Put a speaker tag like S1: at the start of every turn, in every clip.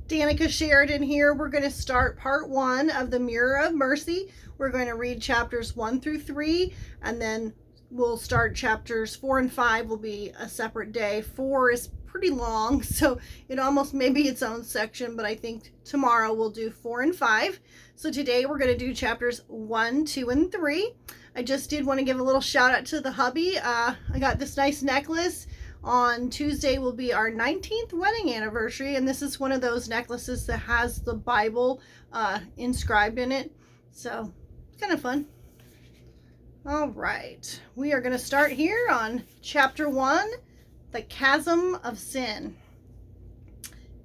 S1: Danica Sheridan here. We're going to start part 1 of the Mirror of Mercy. We're going to read chapters 1 through 3, and then we'll start chapters 4 and 5 will be a separate day. 4 is pretty long, so it almost may be its own section, but I think tomorrow we'll do 4 and 5. So today we're going to do chapters 1, 2, and 3. I just did want to give a little shout out to the hubby. I got this nice necklace. On Tuesday will be our 19th wedding anniversary, and this is one of those necklaces that has the Bible inscribed in it, so it's kind of fun. All right, we are going to start here on chapter 1, the chasm of sin.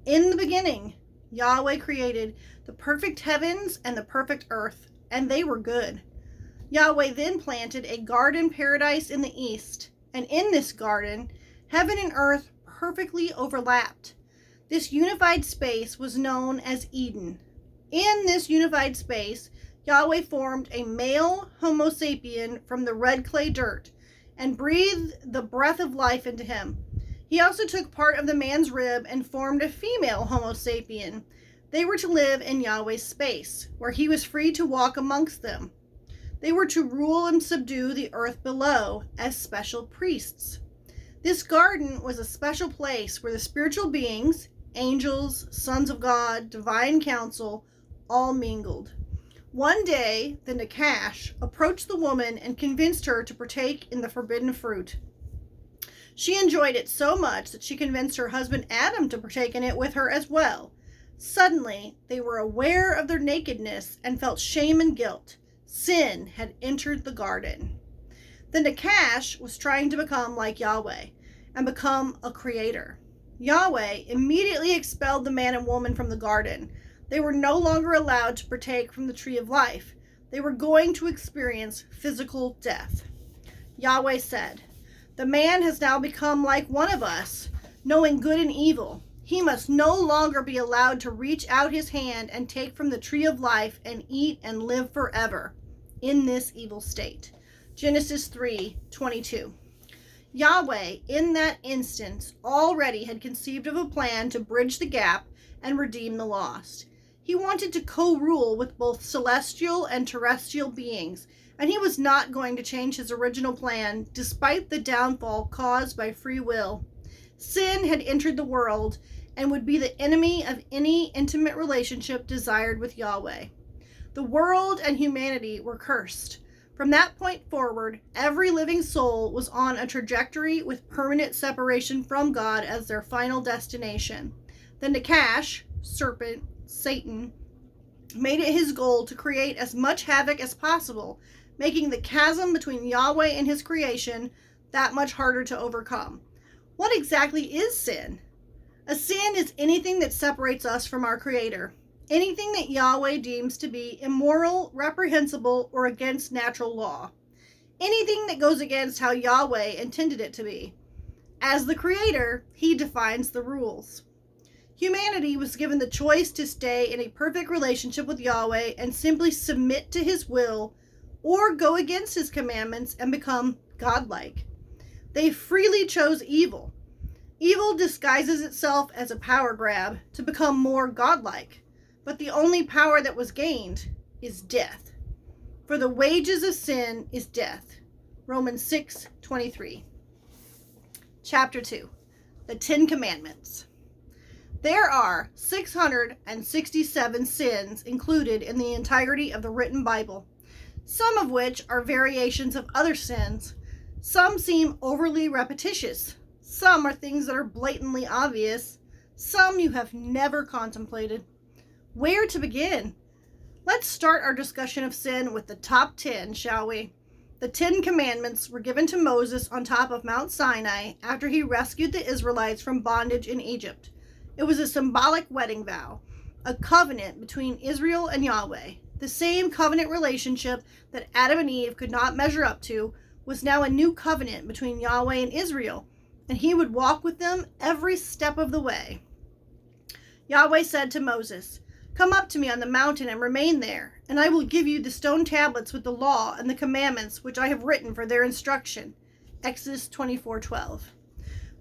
S1: In the beginning, Yahweh created the perfect heavens and the perfect earth, and they were good. Yahweh then planted a garden paradise in the east, and in this garden, heaven and earth perfectly overlapped. This unified space was known as Eden. In this unified space, Yahweh formed a male Homo sapien from the red clay dirt and breathed the breath of life into him. He also took part of the man's rib and formed a female Homo sapien. They were to live in Yahweh's space, where he was free to walk amongst them. They were to rule and subdue the earth below as special priests. This garden was a special place where the spiritual beings, angels, sons of God, divine council, all mingled. One day, the Nakash approached the woman and convinced her to partake in the forbidden fruit. She enjoyed it so much that she convinced her husband Adam to partake in it with her as well. Suddenly, they were aware of their nakedness and felt shame and guilt. Sin had entered the garden. The Nakash was trying to become like Yahweh and become a creator. Yahweh immediately expelled the man and woman from the garden. They were no longer allowed to partake from the tree of life. They were going to experience physical death. Yahweh said, "The man has now become like one of us, knowing good and evil. He must no longer be allowed to reach out his hand and take from the tree of life and eat and live forever in this evil state." Genesis 3:22. Yahweh, in that instance, already had conceived of a plan to bridge the gap and redeem the lost. He wanted to co-rule with both celestial and terrestrial beings, and he was not going to change his original plan despite the downfall caused by free will. Sin had entered the world and would be the enemy of any intimate relationship desired with Yahweh. The world and humanity were cursed. From that point forward, every living soul was on a trajectory with permanent separation from God as their final destination. The Nakash, serpent, Satan, made it his goal to create as much havoc as possible, making the chasm between Yahweh and his creation that much harder to overcome. What exactly is sin? A sin is anything that separates us from our Creator. Anything that Yahweh deems to be immoral, reprehensible, or against natural law. Anything that goes against how Yahweh intended it to be. As the Creator, he defines the rules. Humanity was given the choice to stay in a perfect relationship with Yahweh and simply submit to his will, or go against his commandments and become godlike. They freely chose evil. Evil disguises itself as a power grab to become more godlike. But the only power that was gained is death. For the wages of sin is death. Romans 6:23. Chapter 2. The 10 Commandments. There are 667 sins included in the entirety of the written Bible, some of which are variations of other sins. Some seem overly repetitious. Some are things that are blatantly obvious. Some you have never contemplated. Where to begin? Let's start our discussion of sin with the top 10, shall we? The 10 Commandments were given to Moses on top of Mount Sinai after he rescued the Israelites from bondage in Egypt. It was a symbolic wedding vow, a covenant between Israel and Yahweh. The same covenant relationship that Adam and Eve could not measure up to was now a new covenant between Yahweh and Israel, and he would walk with them every step of the way. Yahweh said to Moses, "Come up to me on the mountain and remain there, and I will give you the stone tablets with the law and the commandments which I have written for their instruction." Exodus 24:12.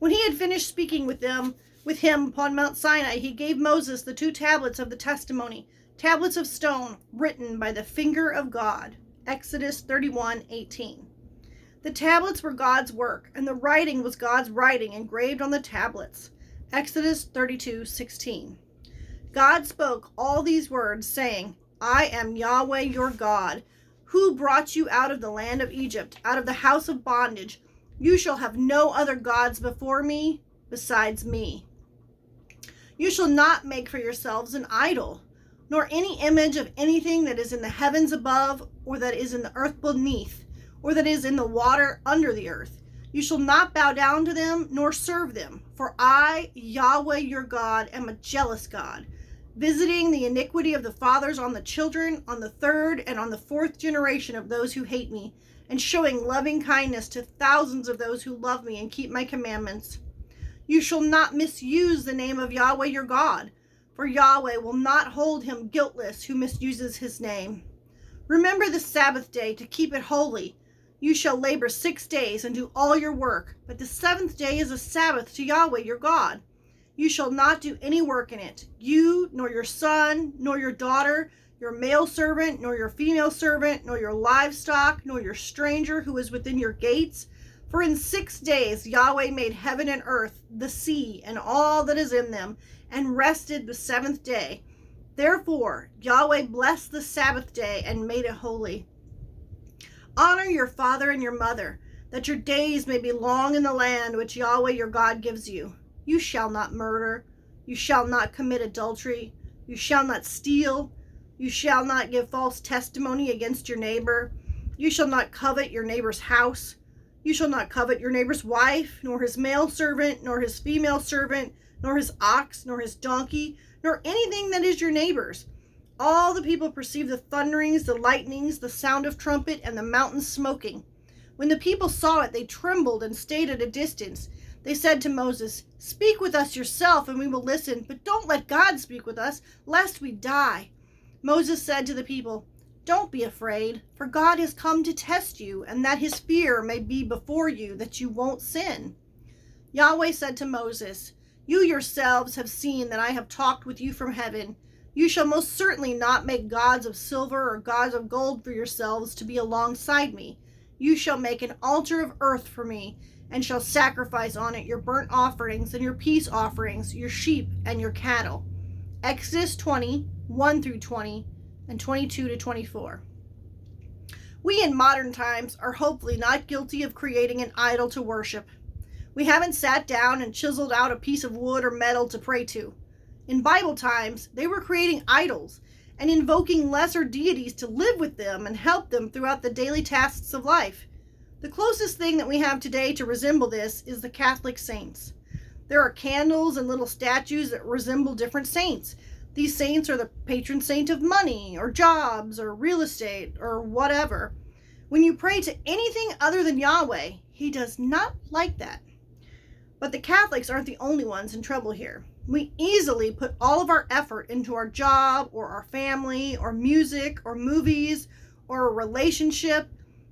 S1: When he had finished speaking with them, With him upon Mount Sinai, he gave Moses the 2 tablets of the testimony, tablets of stone written by the finger of God. Exodus 31:18. The tablets were God's work, and the writing was God's writing engraved on the tablets. Exodus 32:16. God spoke all these words, saying, I am Yahweh your God, who brought you out of the land of Egypt, out of the house of bondage. You shall have no other gods before me besides me. You shall not make for yourselves an idol, nor any image of anything that is in the heavens above, or that is in the earth beneath, or that is in the water under the earth. You shall not bow down to them, nor serve them. For I, Yahweh your God, am a jealous God, visiting the iniquity of the fathers on the children, on the 3rd and on the 4th generation of those who hate me, and showing loving kindness to thousands of those who love me and keep my commandments. You shall not misuse the name of Yahweh your God, for Yahweh will not hold him guiltless who misuses his name. Remember the Sabbath day to keep it holy. You shall labor 6 days and do all your work, but the 7th day is a Sabbath to Yahweh your God. You shall not do any work in it, you, nor your son, nor your daughter, your male servant, nor your female servant, nor your livestock, nor your stranger who is within your gates. For in 6 days Yahweh made heaven and earth, the sea, and all that is in them, and rested the 7th day. Therefore Yahweh blessed the Sabbath day and made it holy. Honor your father and your mother, that your days may be long in the land which Yahweh your God gives you. You shall not murder. You shall not commit adultery. You shall not steal. You shall not give false testimony against your neighbor. You shall not covet your neighbor's house. You shall not covet your neighbor's wife, nor his male servant, nor his female servant, nor his ox, nor his donkey, nor anything that is your neighbor's. All the people perceived the thunderings, the lightnings, the sound of trumpet, and the mountains smoking. When the people saw it, they trembled and stayed at a distance. They said to Moses, Speak with us yourself, and we will listen, but don't let God speak with us, lest we die. Moses said to the people, Don't be afraid, for God has come to test you, and that his fear may be before you, that you won't sin. Yahweh said to Moses, You yourselves have seen that I have talked with you from heaven. You shall most certainly not make gods of silver or gods of gold for yourselves to be alongside me. You shall make an altar of earth for me, and shall sacrifice on it your burnt offerings and your peace offerings, your sheep and your cattle. Exodus 20, 1-20, and 22-24. We in modern times are hopefully not guilty of creating an idol to worship. We haven't sat down and chiseled out a piece of wood or metal to pray to. In Bible times, they were creating idols and invoking lesser deities to live with them and help them throughout the daily tasks of life. The closest thing that we have today to resemble this is the Catholic saints. There are candles and little statues that resemble different saints. These saints are the patron saint of money or jobs or real estate or whatever. When you pray to anything other than Yahweh, he does not like that. But the Catholics aren't the only ones in trouble here. We easily put all of our effort into our job or our family or music or movies or a relationship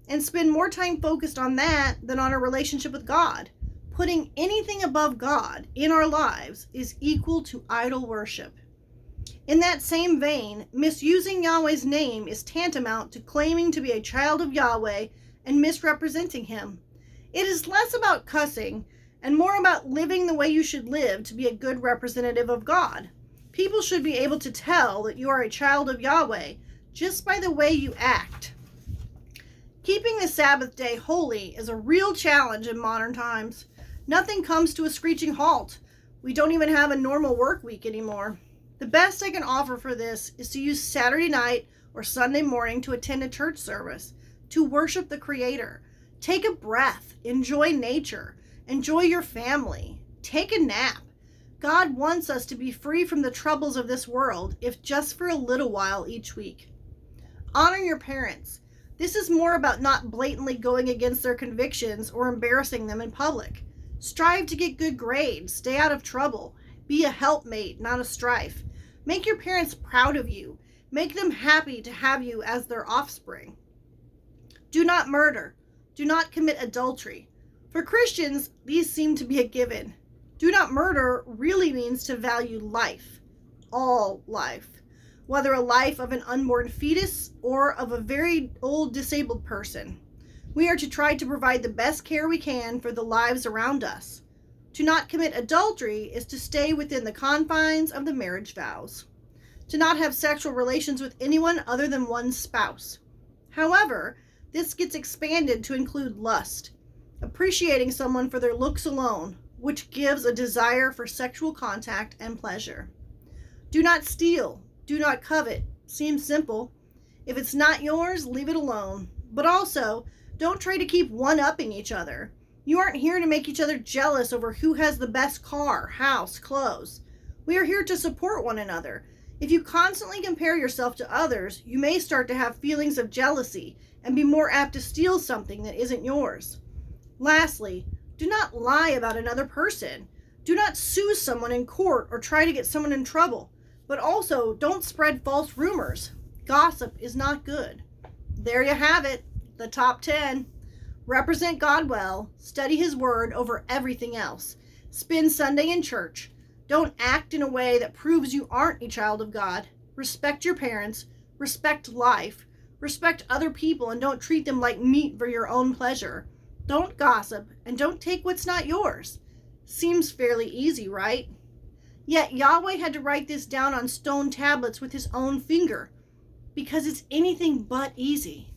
S1: and spend more time focused on that than on a relationship with God. Putting anything above God in our lives is equal to idol worship. In that same vein, misusing Yahweh's name is tantamount to claiming to be a child of Yahweh and misrepresenting him. It is less about cussing and more about living the way you should live to be a good representative of God. People should be able to tell that you are a child of Yahweh just by the way you act. Keeping the Sabbath day holy is a real challenge in modern times. Nothing comes to a screeching halt. We don't even have a normal work week anymore. The best I can offer for this is to use Saturday night or Sunday morning to attend a church service, to worship the Creator. Take a breath, enjoy nature, enjoy your family, take a nap. God wants us to be free from the troubles of this world, if just for a little while each week. Honor your parents. This is more about not blatantly going against their convictions or embarrassing them in public. Strive to get good grades, stay out of trouble, be a helpmate, not a strife. Make your parents proud of you. Make them happy to have you as their offspring. Do not murder. Do not commit adultery. For Christians, these seem to be a given. Do not murder really means to value life, all life, whether a life of an unborn fetus or of a very old disabled person. We are to try to provide the best care we can for the lives around us. To not commit adultery is to stay within the confines of the marriage vows. To not have sexual relations with anyone other than one's spouse. However, this gets expanded to include lust, appreciating someone for their looks alone, which gives a desire for sexual contact and pleasure. Do not steal. Do not covet. Seems simple. If it's not yours, leave it alone. But also, don't try to keep one-upping each other. You aren't here to make each other jealous over who has the best car, house, clothes. We are here to support one another. If you constantly compare yourself to others, you may start to have feelings of jealousy and be more apt to steal something that isn't yours. Lastly, do not lie about another person. Do not sue someone in court or try to get someone in trouble. But also, don't spread false rumors. Gossip is not good. There you have it, the top 10. Represent God well. Study His Word over everything else. Spend Sunday in church. Don't act in a way that proves you aren't a child of God. Respect your parents. Respect life. Respect other people and don't treat them like meat for your own pleasure. Don't gossip and don't take what's not yours. Seems fairly easy, right? Yet Yahweh had to write this down on stone tablets with His own finger because it's anything but easy.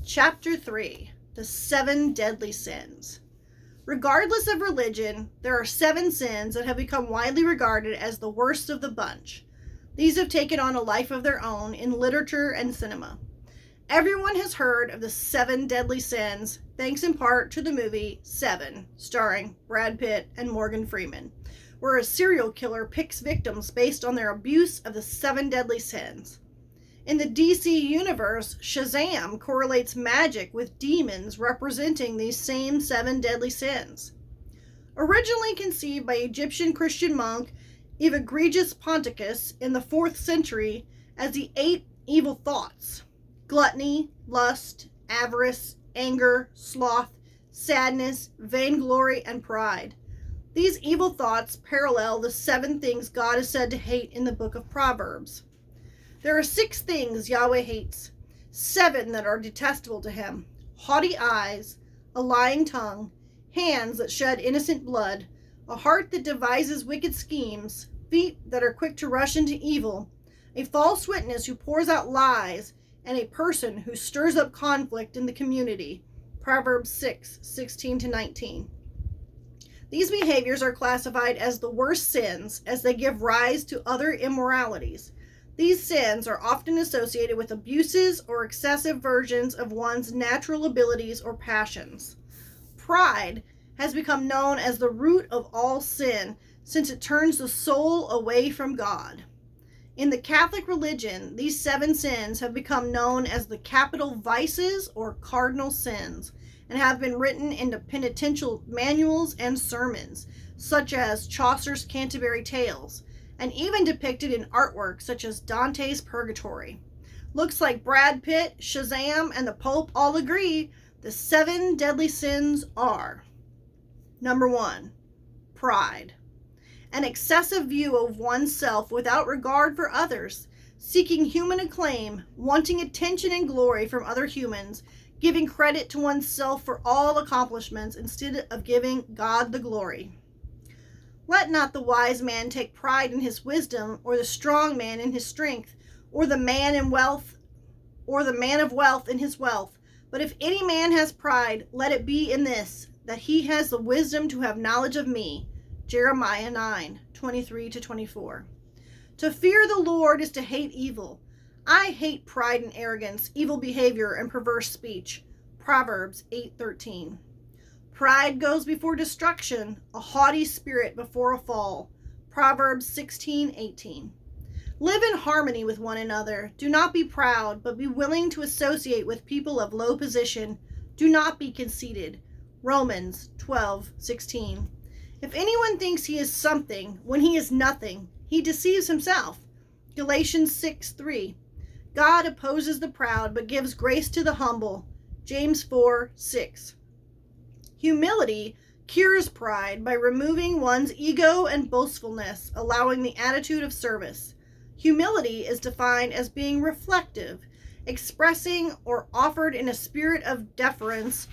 S1: Chapter 3, the 7 deadly sins. Regardless of religion, there are 7 sins that have become widely regarded as the worst of the bunch. These have taken on a life of their own in literature and cinema. Everyone has heard of the 7 deadly sins, thanks in part to the movie Seven, starring Brad Pitt and Morgan Freeman, where a serial killer picks victims based on their abuse of the 7 deadly sins. In the DC universe, Shazam correlates magic with demons representing these same 7 deadly sins. Originally conceived by Egyptian Christian monk Evagrius Ponticus in the 4th century as the 8 evil thoughts: gluttony, lust, avarice, anger, sloth, sadness, vainglory, and pride. These evil thoughts parallel the 7 things God is said to hate in the book of Proverbs. There are 6 things Yahweh hates, 7 that are detestable to Him: haughty eyes, a lying tongue, hands that shed innocent blood, a heart that devises wicked schemes, feet that are quick to rush into evil, a false witness who pours out lies, and a person who stirs up conflict in the community. Proverbs 6:16-19. These behaviors are classified as the worst sins as they give rise to other immoralities. These sins are often associated with abuses or excessive versions of one's natural abilities or passions. Pride has become known as the root of all sin since it turns the soul away from God. In the Catholic religion, these 7 sins have become known as the capital vices or cardinal sins and have been written into penitential manuals and sermons, such as Chaucer's Canterbury Tales, and even depicted in artwork such as Dante's Purgatory. Looks like Brad Pitt, Shazam, and the Pope all agree the 7 deadly sins are: Number 1, pride. An excessive view of oneself without regard for others, seeking human acclaim, wanting attention and glory from other humans, giving credit to oneself for all accomplishments instead of giving God the glory. Let not the wise man take pride in his wisdom, or the strong man in his strength, or the man of wealth in his wealth. But if any man has pride, let it be in this, that he has the wisdom to have knowledge of me. Jeremiah 9:23-24. To fear the Lord is to hate evil. I hate pride and arrogance, evil behavior, and perverse speech. Proverbs 8:13. Pride goes before destruction, a haughty spirit before a fall. Proverbs 16:18. Live in harmony with one another. Do not be proud, but be willing to associate with people of low position. Do not be conceited. Romans 12:16. If anyone thinks he is something when he is nothing, he deceives himself. Galatians 6:3. God opposes the proud, but gives grace to the humble. James 4:6. Humility cures pride by removing one's ego and boastfulness, allowing the attitude of service. Humility is defined as being reflective, expressing or offered in a spirit of deference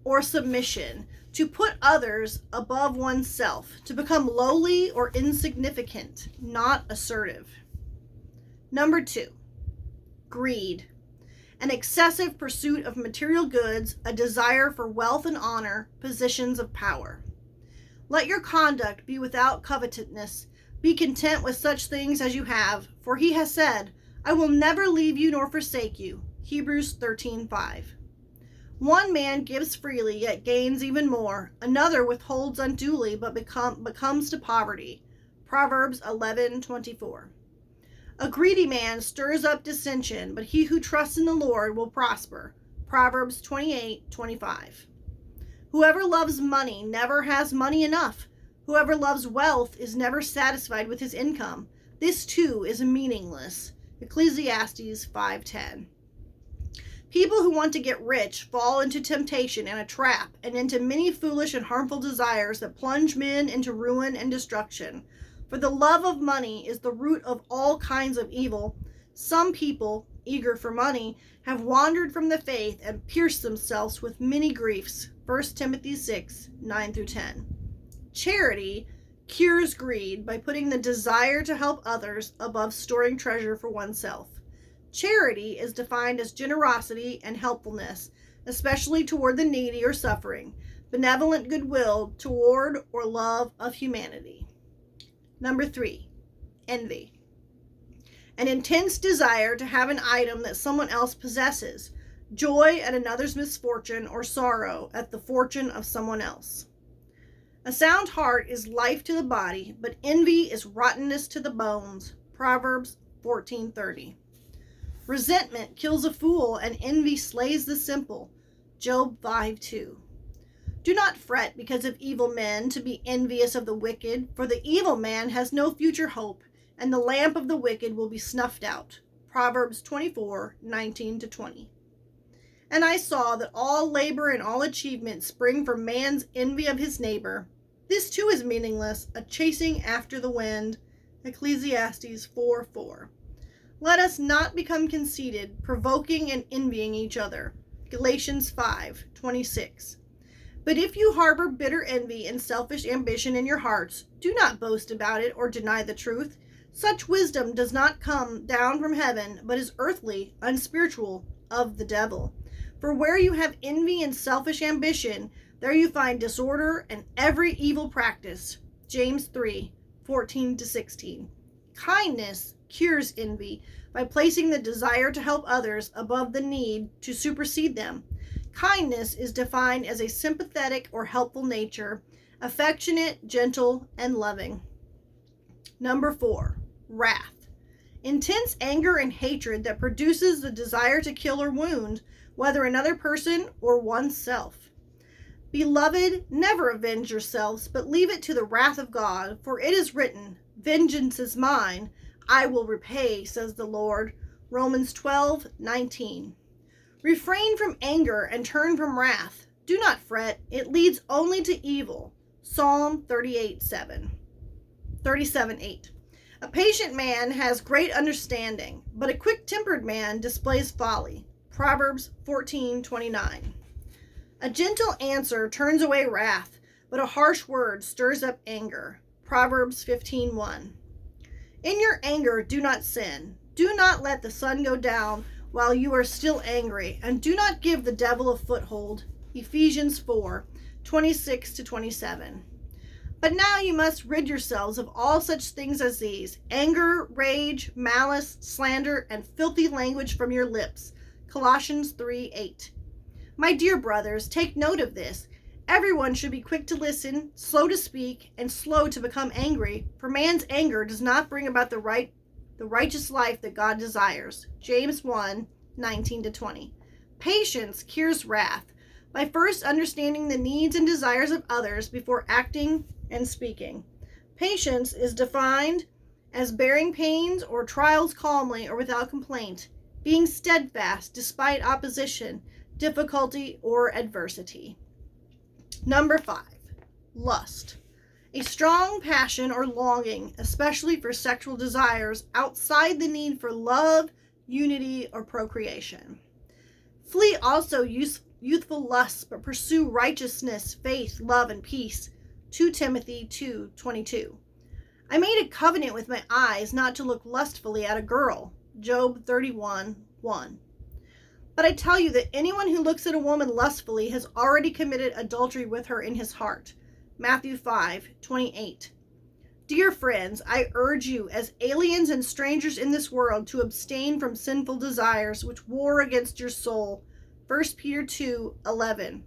S1: or submission, to put others above oneself, to become lowly or insignificant, not assertive. Number 2, greed. An excessive pursuit of material goods, a desire for wealth and honor, positions of power. Let your conduct be without covetousness. Be content with such things as you have, for he has said, I will never leave you nor forsake you. Hebrews 13:5. One man gives freely, yet gains even more. Another withholds unduly, but becomes to poverty. Proverbs 11:24. A greedy man stirs up dissension, but he who trusts in the Lord will prosper. Proverbs 28:25. Whoever loves money never has money enough. Whoever loves wealth is never satisfied with his income. This too is meaningless. Ecclesiastes 5:10. People who want to get rich fall into temptation and a trap, and into many foolish and harmful desires that plunge men into ruin and destruction. For the love of money is the root of all kinds of evil. Some people, eager for money, have wandered from the faith and pierced themselves with many griefs. 1 Timothy 6:9-10. Charity cures greed by putting the desire to help others above storing treasure for oneself. Charity is defined as generosity and helpfulness, especially toward the needy or suffering, benevolent goodwill toward or love of humanity. Number 3, envy. An intense desire to have an item that someone else possesses, joy at another's misfortune or sorrow at the fortune of someone else. A sound heart is life to the body, but envy is rottenness to the bones. Proverbs 14:30. Resentment kills a fool, and envy slays the simple. Job 5:2. Do not fret because of evil men, to be envious of the wicked, for the evil man has no future hope, and the lamp of the wicked will be snuffed out. Proverbs 24:19-20. And I saw that all labor and all achievement spring from man's envy of his neighbor. This too is meaningless, a chasing after the wind. Ecclesiastes 4:4. Let us not become conceited, provoking and envying each other. Galatians 5:26. But if you harbor bitter envy and selfish ambition in your hearts, do not boast about it or deny the truth. Such wisdom does not come down from heaven, but is earthly, unspiritual, of the devil. For where you have envy and selfish ambition, there you find disorder and every evil practice. James 3:14-16. Kindness cures envy by placing the desire to help others above the need to supersede them. Kindness is defined as a sympathetic or helpful nature, affectionate, gentle, and loving. Number 4, wrath. Intense anger and hatred that produces the desire to kill or wound, whether another person or oneself. Beloved, never avenge yourselves, but leave it to the wrath of God, for it is written, Vengeance is mine, I will repay, says the Lord. Romans 12:19. Refrain from anger and turn from wrath. Do not fret, it leads only to evil. Psalm 37:8. A patient man has great understanding, but a quick-tempered man displays folly. Proverbs 14:29. A gentle answer turns away wrath, but a harsh word stirs up anger. Proverbs 15:1. In your anger, do not sin. Do not let the sun go down while you are still angry, and do not give the devil a foothold. Ephesians 4:26-27. But now you must rid yourselves of all such things as these: anger, rage, malice, slander, and filthy language from your lips. Colossians 3:8. My dear brothers, take note of this. Everyone should be quick to listen, slow to speak, and slow to become angry, for man's anger does not bring about the righteous life that God desires. James 1:19-20. Patience cures wrath by first understanding the needs and desires of others before acting and speaking. Patience is defined as bearing pains or trials calmly or without complaint, being steadfast despite opposition, difficulty, or adversity. Number 5, Lust. A strong passion or longing, especially for sexual desires outside the need for love, unity, or procreation. Flee also youthful lusts, but pursue righteousness, faith, love, and peace. 2 Timothy 2:22. I made a covenant with my eyes not to look lustfully at a girl. Job 31:1. But I tell you that anyone who looks at a woman lustfully has already committed adultery with her in his heart. Matthew 5:28. Dear friends, I urge you as aliens and strangers in this world to abstain from sinful desires which war against your soul. 1 Peter 2:11.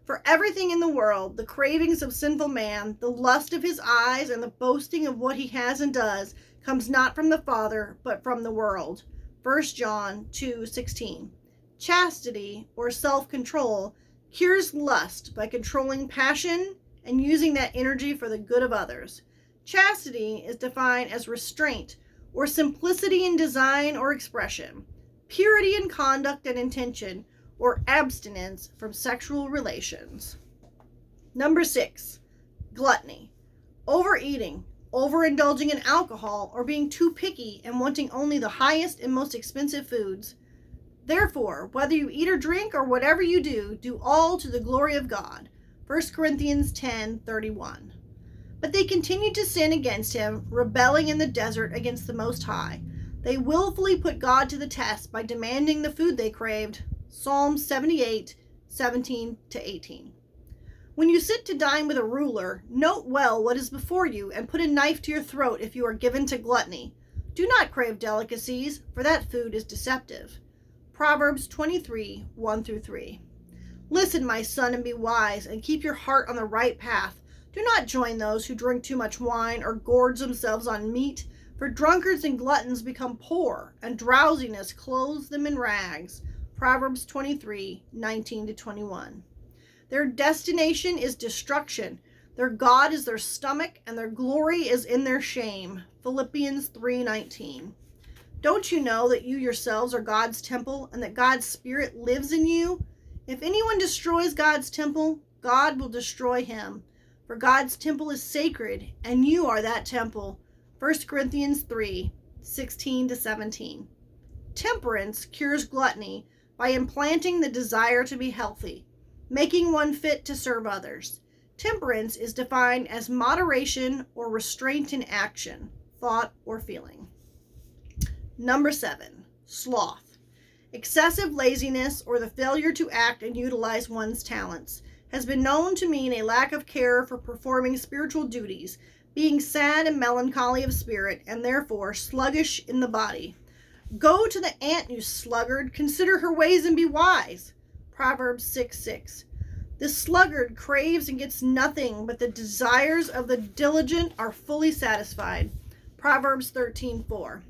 S1: For everything in the world, the cravings of sinful man, the lust of his eyes, and the boasting of what he has and does, comes not from the Father, but from the world. 1 John 2:16. Chastity, or self-control, cures lust by controlling passion and using that energy for the good of others. Chastity is defined as restraint, or simplicity in design or expression, purity in conduct and intention, or abstinence from sexual relations. Number 6, gluttony. Overeating, overindulging in alcohol, or being too picky and wanting only the highest and most expensive foods. Therefore, whether you eat or drink or whatever you do all to the glory of God. 1 Corinthians 10:31. But they continued to sin against him, rebelling in the desert against the Most High. They willfully put God to the test by demanding the food they craved. Psalm 78:17-18. When you sit to dine with a ruler, note well what is before you and put a knife to your throat if you are given to gluttony. Do not crave delicacies, for that food is deceptive. Proverbs 23:1-3. Listen, my son, and be wise, and keep your heart on the right path. Do not join those who drink too much wine or gorge themselves on meat, for drunkards and gluttons become poor, and drowsiness clothes them in rags. Proverbs 23:19-21. Their destination is destruction. Their God is their stomach, and their glory is in their shame. Philippians 3:19. Don't you know that you yourselves are God's temple, and that God's Spirit lives in you? If anyone destroys God's temple, God will destroy him. For God's temple is sacred, and you are that temple. 1 Corinthians 3:16-17. Temperance cures gluttony by implanting the desire to be healthy, making one fit to serve others. Temperance is defined as moderation or restraint in action, thought, or feeling. Number 7, sloth. Excessive laziness, or the failure to act and utilize one's talents, has been known to mean a lack of care for performing spiritual duties, being sad and melancholy of spirit, and therefore sluggish in the body. Go to the ant, you sluggard, consider her ways and be wise. Proverbs 6:6. The sluggard craves and gets nothing, but the desires of the diligent are fully satisfied. Proverbs 13:4.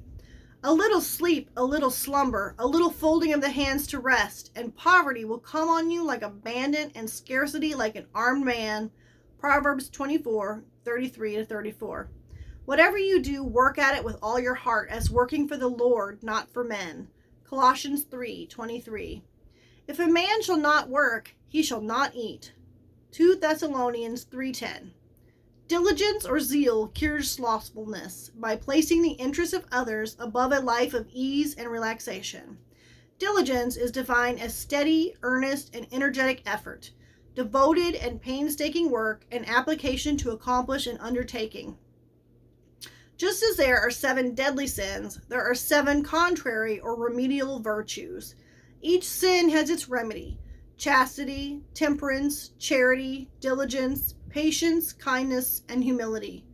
S1: A little sleep, a little slumber, a little folding of the hands to rest, and poverty will come on you like a bandit, and scarcity like an armed man. Proverbs 24:33-34. Whatever you do, work at it with all your heart, as working for the Lord, not for men. Colossians 3:23. If a man shall not work, he shall not eat. 2 Thessalonians 3:10. Diligence or zeal cures slothfulness by placing the interests of others above a life of ease and relaxation. Diligence is defined as steady, earnest, and energetic effort, devoted and painstaking work, and application to accomplish an undertaking. Just as there are 7 deadly sins, there are 7 contrary or remedial virtues. Each sin has its remedy: chastity, temperance, charity, diligence, patience, kindness, and humility.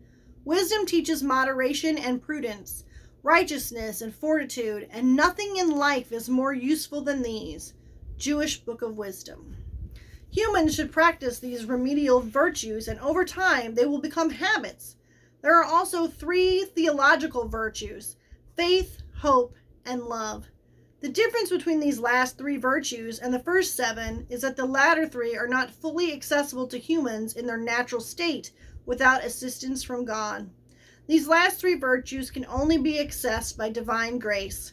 S1: Wisdom teaches moderation and prudence, righteousness and fortitude, and nothing in life is more useful than these. Jewish Book of Wisdom. Humans should practice these remedial virtues, and over time they will become habits. There are also 3 theological virtues: faith, hope, and love. The difference between these last 3 virtues and the first 7 is that the latter 3 are not fully accessible to humans in their natural state without assistance from God. These last 3 virtues can only be accessed by divine grace.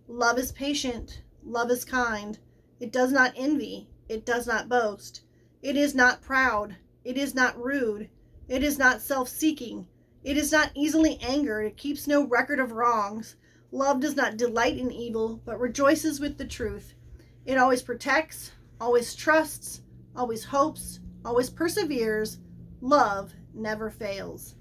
S1: Love is patient. Love is kind. It does not envy. It does not boast. It is not proud. It is not rude. It is not self-seeking. It is not easily angered. It keeps no record of wrongs. Love does not delight in evil, but rejoices with the truth. It always protects, always trusts, always hopes, always perseveres. Love never fails.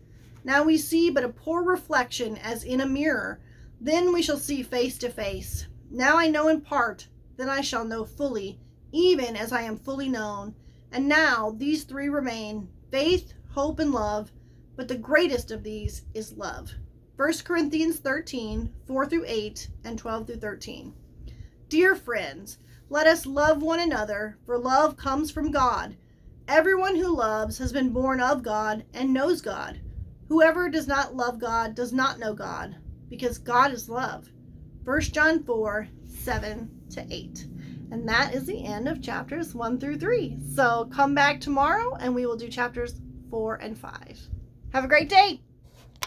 S1: Now we see but a poor reflection as in a mirror. Then we shall see face to face. Now I know in part, then I shall know fully, even as I am fully known. And now these three remain, faith, hope, and love, but the greatest of these is love. 1 Corinthians 13, 4 through 8, and 12 through 13. Dear friends, let us love one another, for love comes from God. Everyone who loves has been born of God and knows God. Whoever does not love God does not know God, because God is love. 1 John 4, 7 to 8. And that is the end of chapters 1 through 3. So come back tomorrow and we will do chapters 4 and 5. Have a great day.